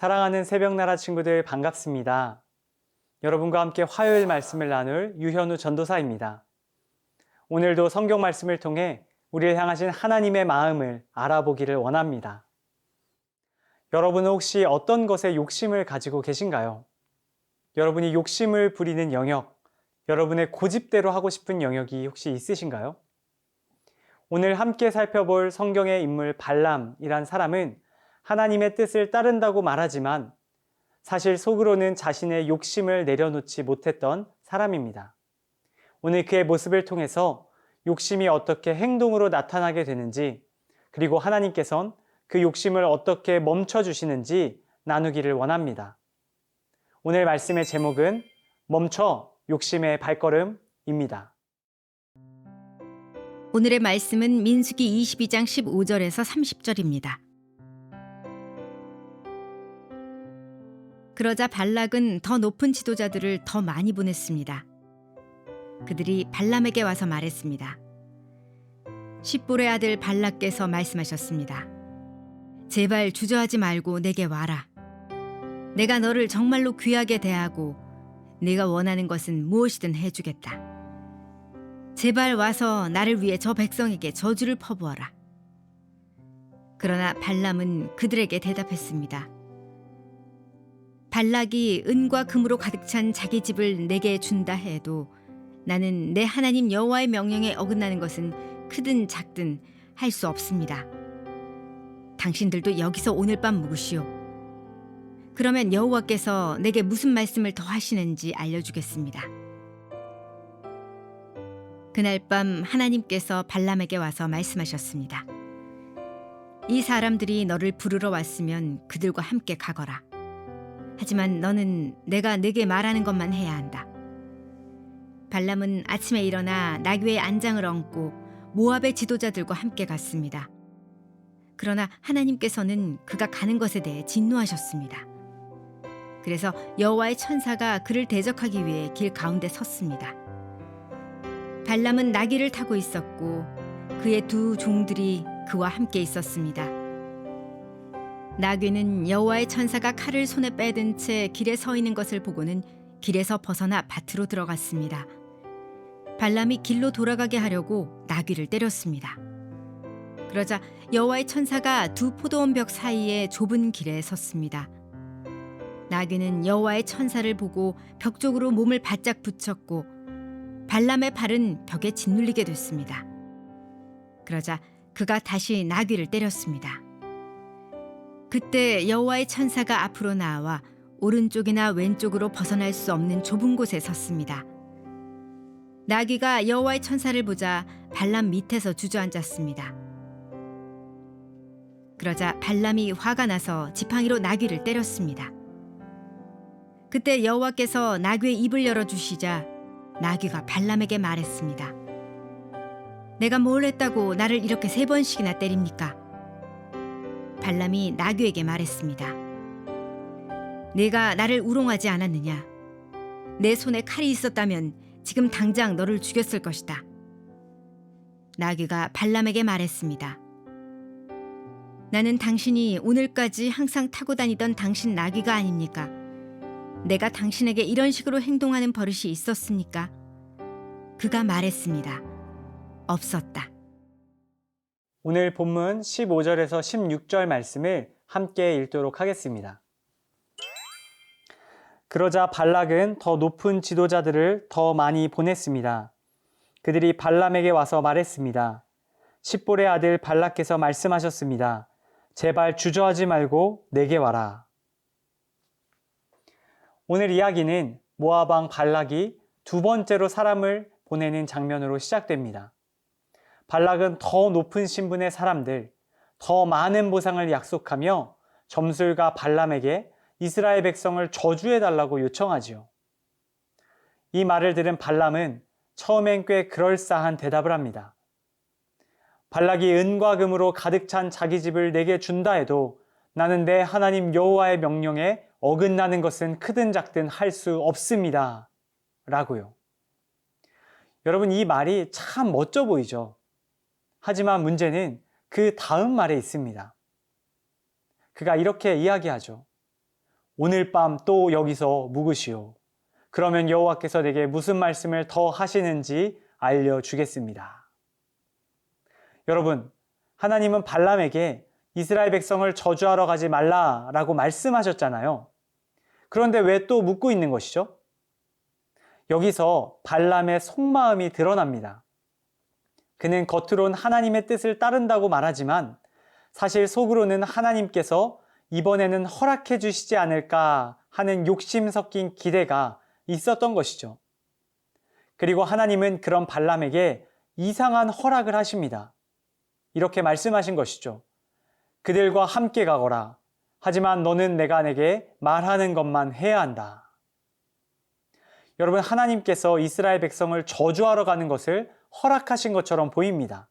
사랑하는 새벽나라 친구들 반갑습니다. 여러분과 함께 화요일 말씀을 나눌 유현우 전도사입니다. 오늘도 성경 말씀을 통해 우리를 향하신 하나님의 마음을 알아보기를 원합니다. 여러분은 혹시 어떤 것에 욕심을 가지고 계신가요? 여러분이 욕심을 부리는 영역, 여러분의 고집대로 하고 싶은 영역이 혹시 있으신가요? 오늘 함께 살펴볼 성경의 인물 발람이란 사람은 하나님의 뜻을 따른다고 말하지만 사실 속으로는 자신의 욕심을 내려놓지 못했던 사람입니다. 오늘 그의 모습을 통해서 욕심이 어떻게 행동으로 나타나게 되는지, 그리고 하나님께서는 그 욕심을 어떻게 멈춰주시는지 나누기를 원합니다. 오늘 말씀의 제목은 멈춰 욕심의 발걸음입니다. 오늘의 말씀은 민수기 22장 15절에서 30절입니다. 그러자 발락은 더 높은 지도자들을 더 많이 보냈습니다. 그들이 발람에게 와서 말했습니다. 십볼의 아들 발락께서 말씀하셨습니다. 제발 주저하지 말고 내게 와라. 내가 너를 정말로 귀하게 대하고 네가 원하는 것은 무엇이든 해주겠다. 제발 와서 나를 위해 저 백성에게 저주를 퍼부어라. 그러나 발람은 그들에게 대답했습니다. 발락이 은과 금으로 가득 찬 자기 집을 내게 준다 해도 나는 내 하나님 여호와의 명령에 어긋나는 것은 크든 작든 할 수 없습니다. 당신들도 여기서 오늘 밤 묵으시오. 그러면 여호와께서 내게 무슨 말씀을 더 하시는지 알려주겠습니다. 그날 밤 하나님께서 발람에게 와서 말씀하셨습니다. 이 사람들이 너를 부르러 왔으면 그들과 함께 가거라. 하지만 너는 내가 네게 말하는 것만 해야 한다. 발람은 아침에 일어나 나귀의 안장을 얹고 모압의 지도자들과 함께 갔습니다. 그러나 하나님께서는 그가 가는 것에 대해 진노하셨습니다. 그래서 여호와의 천사가 그를 대적하기 위해 길 가운데 섰습니다. 발람은 나귀를 타고 있었고 그의 두 종들이 그와 함께 있었습니다. 나귀는 여호와의 천사가 칼을 손에 빼든 채 길에 서 있는 것을 보고는 길에서 벗어나 밭으로 들어갔습니다. 발람이 길로 돌아가게 하려고 나귀를 때렸습니다. 그러자 여호와의 천사가 두 포도원 벽 사이에 좁은 길에 섰습니다. 나귀는 여호와의 천사를 보고 벽 쪽으로 몸을 바짝 붙였고 발람의 발은 벽에 짓눌리게 됐습니다. 그러자 그가 다시 나귀를 때렸습니다. 그때 여호와의 천사가 앞으로 나와 오른쪽이나 왼쪽으로 벗어날 수 없는 좁은 곳에 섰습니다. 나귀가 여호와의 천사를 보자 발람 밑에서 주저앉았습니다. 그러자 발람이 화가 나서 지팡이로 나귀를 때렸습니다. 그때 여호와께서 나귀의 입을 열어주시자 나귀가 발람에게 말했습니다. 내가 뭘 했다고 나를 이렇게 3번씩이나 때립니까? 발람이 나귀에게 말했습니다. 네가 나를 우롱하지 않았느냐? 내 손에 칼이 있었다면 지금 당장 너를 죽였을 것이다. 나귀가 발람에게 말했습니다. 나는 당신이 오늘까지 항상 타고 다니던 당신 나귀가 아닙니까? 내가 당신에게 이런 식으로 행동하는 버릇이 있었습니까? 그가 말했습니다. 없었다. 오늘 본문 15절에서 16절 말씀을 함께 읽도록 하겠습니다. 그러자 발락은 더 높은 지도자들을 더 많이 보냈습니다. 그들이 발람에게 와서 말했습니다. 십볼의 아들 발락께서 말씀하셨습니다. 제발 주저하지 말고 내게 와라. 오늘 이야기는 모압 왕 발락이 두 번째로 사람을 보내는 장면으로 시작됩니다. 발락은 더 높은 신분의 사람들, 더 많은 보상을 약속하며 점술가 발람에게 이스라엘 백성을 저주해달라고 요청하지요. 이 말을 들은 발람은 처음엔 꽤 그럴싸한 대답을 합니다. 발락이 은과 금으로 가득 찬 자기 집을 내게 준다 해도 나는 내 하나님 여호와의 명령에 어긋나는 것은 크든 작든 할 수 없습니다. 라고요. 여러분, 이 말이 참 멋져 보이죠? 하지만 문제는 그 다음 말에 있습니다. 그가 이렇게 이야기하죠. 오늘 밤 또 여기서 묵으시오. 그러면 여호와께서 내게 무슨 말씀을 더 하시는지 알려주겠습니다. 여러분, 하나님은 발람에게 이스라엘 백성을 저주하러 가지 말라라고 말씀하셨잖아요. 그런데 왜 또 묵고 있는 것이죠? 여기서 발람의 속마음이 드러납니다. 그는 겉으론 하나님의 뜻을 따른다고 말하지만 사실 속으로는 하나님께서 이번에는 허락해 주시지 않을까 하는 욕심 섞인 기대가 있었던 것이죠. 그리고 하나님은 그런 발람에게 이상한 허락을 하십니다. 이렇게 말씀하신 것이죠. 그들과 함께 가거라. 하지만 너는 내게 말하는 것만 해야 한다. 여러분, 하나님께서 이스라엘 백성을 저주하러 가는 것을 허락하신 것처럼 보입니다.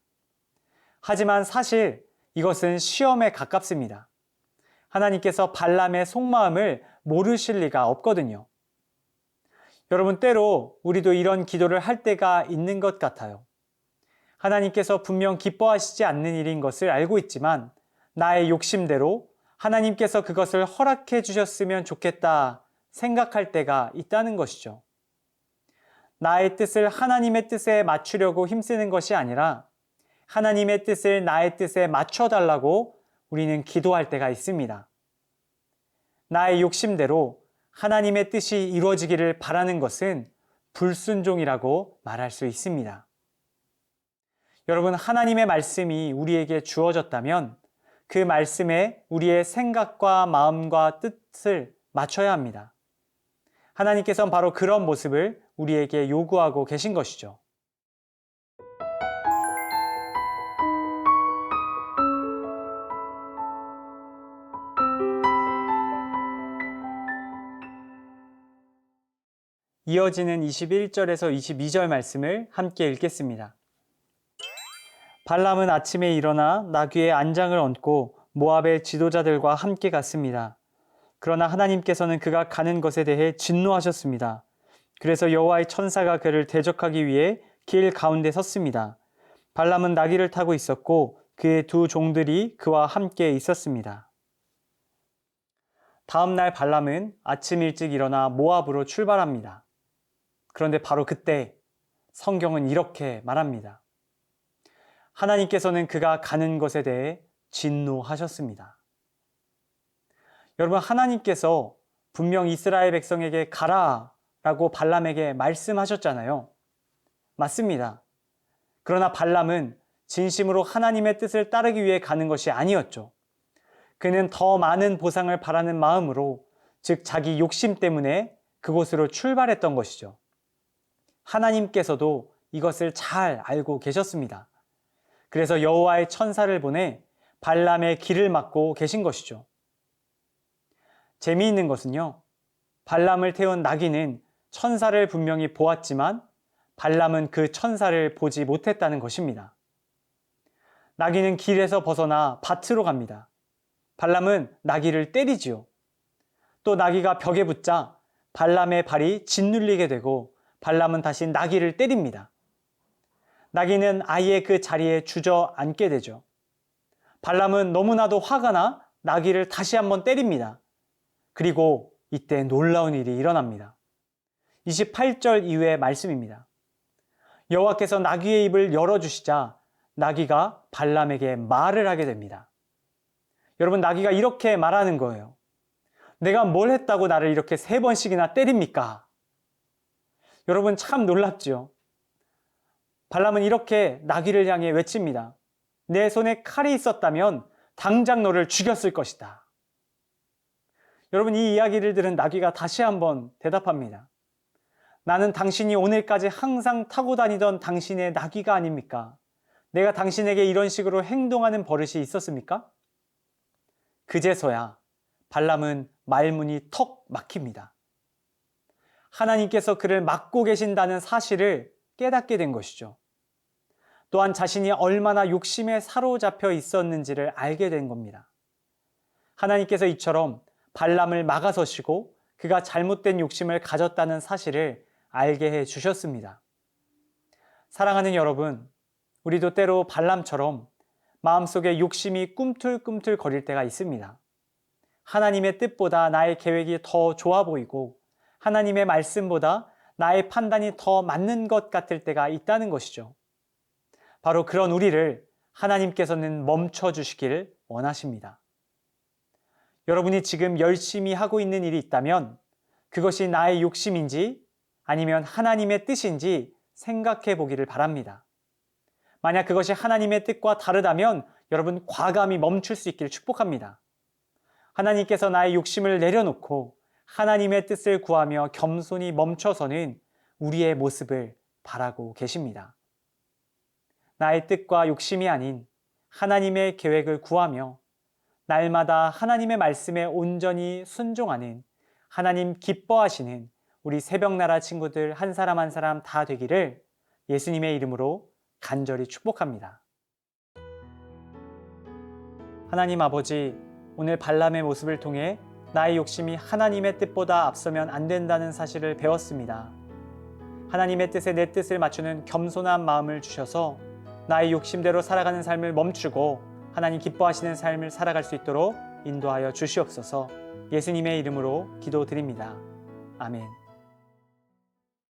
하지만 사실 이것은 시험에 가깝습니다. 하나님께서 발람의 속마음을 모르실 리가 없거든요. 여러분, 때로 우리도 이런 기도를 할 때가 있는 것 같아요. 하나님께서 분명 기뻐하시지 않는 일인 것을 알고 있지만 나의 욕심대로 하나님께서 그것을 허락해 주셨으면 좋겠다 생각할 때가 있다는 것이죠. 나의 뜻을 하나님의 뜻에 맞추려고 힘쓰는 것이 아니라 하나님의 뜻을 나의 뜻에 맞춰달라고 우리는 기도할 때가 있습니다. 나의 욕심대로 하나님의 뜻이 이루어지기를 바라는 것은 불순종이라고 말할 수 있습니다. 여러분, 하나님의 말씀이 우리에게 주어졌다면 그 말씀에 우리의 생각과 마음과 뜻을 맞춰야 합니다. 하나님께서는 바로 그런 모습을 우리에게 요구하고 계신 것이죠. 이어지는 21절에서 22절 말씀을 함께 읽겠습니다. 발람은 아침에 일어나 나귀의 안장을 얹고 모압의 지도자들과 함께 갔습니다. 그러나 하나님께서는 그가 가는 것에 대해 진노하셨습니다. 그래서 여호와의 천사가 그를 대적하기 위해 길 가운데 섰습니다. 발람은 나귀를 타고 있었고 그의 두 종들이 그와 함께 있었습니다. 다음 날 발람은 아침 일찍 일어나 모압으로 출발합니다. 그런데 바로 그때 성경은 이렇게 말합니다. 하나님께서는 그가 가는 것에 대해 진노하셨습니다. 여러분, 하나님께서 분명 이스라엘 백성에게 가라 라고 발람에게 말씀하셨잖아요. 맞습니다. 그러나 발람은 진심으로 하나님의 뜻을 따르기 위해 가는 것이 아니었죠. 그는 더 많은 보상을 바라는 마음으로, 즉 자기 욕심 때문에 그곳으로 출발했던 것이죠. 하나님께서도 이것을 잘 알고 계셨습니다. 그래서 여호와의 천사를 보내 발람의 길을 막고 계신 것이죠. 재미있는 것은요, 발람을 태운 나귀는 천사를 분명히 보았지만 발람은 그 천사를 보지 못했다는 것입니다. 나귀는 길에서 벗어나 밭으로 갑니다. 발람은 나귀를 때리지요. 또 나귀가 벽에 붙자 발람의 발이 짓눌리게 되고 발람은 다시 나귀를 때립니다. 나귀는 아예 그 자리에 주저앉게 되죠. 발람은 너무나도 화가 나 나귀를 다시 한번 때립니다. 그리고 이때 놀라운 일이 일어납니다. 28절 이후의 말씀입니다. 여호와께서 나귀의 입을 열어주시자 나귀가 발람에게 말을 하게 됩니다. 여러분, 나귀가 이렇게 말하는 거예요. 내가 뭘 했다고 나를 이렇게 3번씩이나 때립니까? 여러분, 참 놀랍죠? 발람은 이렇게 나귀를 향해 외칩니다. 내 손에 칼이 있었다면 당장 너를 죽였을 것이다. 여러분, 이 이야기를 들은 나귀가 다시 한번 대답합니다. 나는 당신이 오늘까지 항상 타고 다니던 당신의 나귀가 아닙니까? 내가 당신에게 이런 식으로 행동하는 버릇이 있었습니까? 그제서야 발람은 말문이 턱 막힙니다. 하나님께서 그를 막고 계신다는 사실을 깨닫게 된 것이죠. 또한 자신이 얼마나 욕심에 사로잡혀 있었는지를 알게 된 겁니다. 하나님께서 이처럼 발람을 막아서시고 그가 잘못된 욕심을 가졌다는 사실을 알게 해 주셨습니다. 사랑하는 여러분, 우리도 때로 발람처럼 마음속에 욕심이 꿈틀꿈틀 거릴 때가 있습니다. 하나님의 뜻보다 나의 계획이 더 좋아 보이고 하나님의 말씀보다 나의 판단이 더 맞는 것 같을 때가 있다는 것이죠. 바로 그런 우리를 하나님께서는 멈춰 주시길 원하십니다. 여러분이 지금 열심히 하고 있는 일이 있다면 그것이 나의 욕심인지 아니면 하나님의 뜻인지 생각해 보기를 바랍니다. 만약 그것이 하나님의 뜻과 다르다면 여러분 과감히 멈출 수 있기를 축복합니다. 하나님께서 나의 욕심을 내려놓고 하나님의 뜻을 구하며 겸손히 멈춰서는 우리의 모습을 바라고 계십니다. 나의 뜻과 욕심이 아닌 하나님의 계획을 구하며 날마다 하나님의 말씀에 온전히 순종하는 하나님 기뻐하시는 우리 새벽나라 친구들 한 사람 한 사람 다 되기를 예수님의 이름으로 간절히 축복합니다. 하나님 아버지, 오늘 발람의 모습을 통해 나의 욕심이 하나님의 뜻보다 앞서면 안 된다는 사실을 배웠습니다. 하나님의 뜻에 내 뜻을 맞추는 겸손한 마음을 주셔서 나의 욕심대로 살아가는 삶을 멈추고 하나님 기뻐하시는 삶을 살아갈 수 있도록 인도하여 주시옵소서. 예수님의 이름으로 기도드립니다. 아멘.